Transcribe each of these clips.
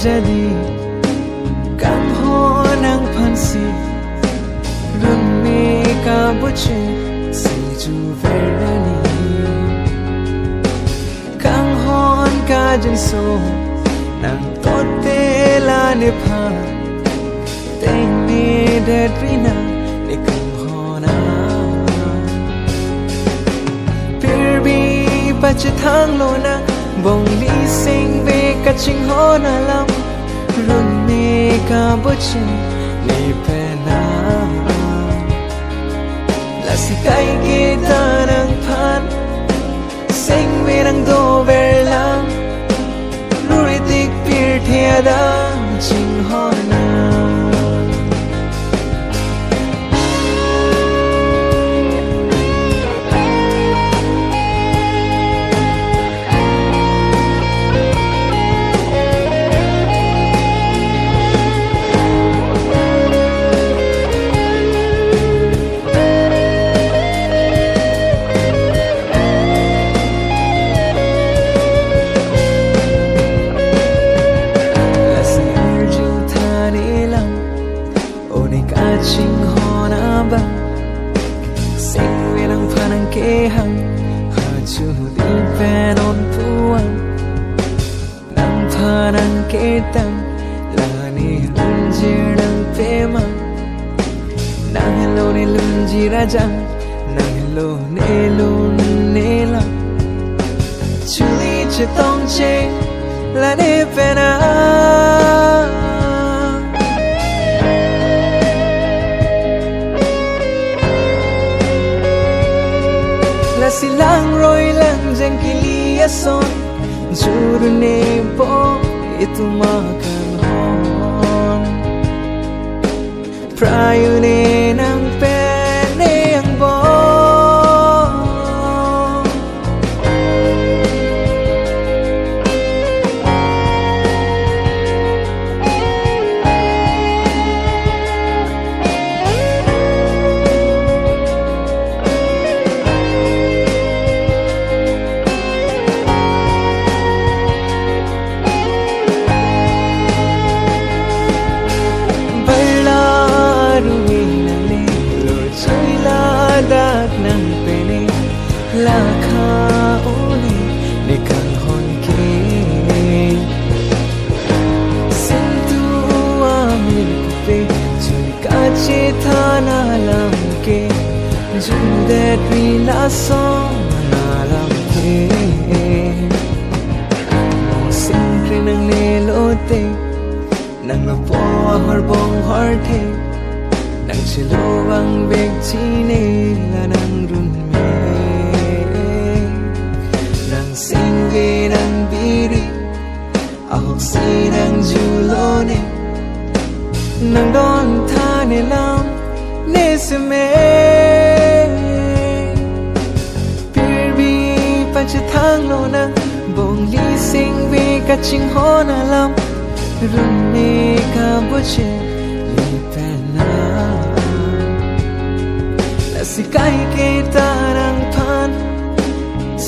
jadi kang ho nang phansi run me ka buche si chu verani kang hon ka jin so nang tot te la ne pha te ne de trina ne kang hona pir bi pa che thang lo na bong li sing ve ka ching hona lam run ne ka buche ne pe na la si kai ge ta nang phan sing ve nang do ver lam luri tik pir thia da ching hona ching hona ba sing we nang phanang ke hang ha chu di pen on puang nang phanang ke tang la ni lun ji nang pe ma nang hello ne lun ji ra jang nang hello ne lun ne la chu li che tong che la ne pe na silang roi lang jeng kilia son juru ne po itu makan hon prayu ne nang pen ne ang bo dak nang pene la kha ole ne kang hon ke sin tu amil pe chui ka che thana lam ke ju de tri la song na lam ke mo sin kri nang le lo te nang lo po har bong har the nang chilo ang bek chine la nang run me nang sing ve nang biri ahok si nang julo ne nang don tha ne lam ne se me pir bi pa che thang lo nang bong li sing ve ka ching ho na lam run me ka buche li pe na si kai ke ta nang phan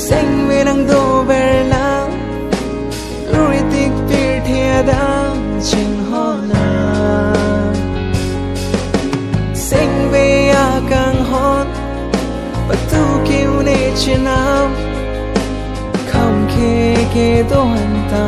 sing we nang do ver lam luri tik pir thia da ching hona sing we a kang hon but tu kiu ne chinam kham ke do han ta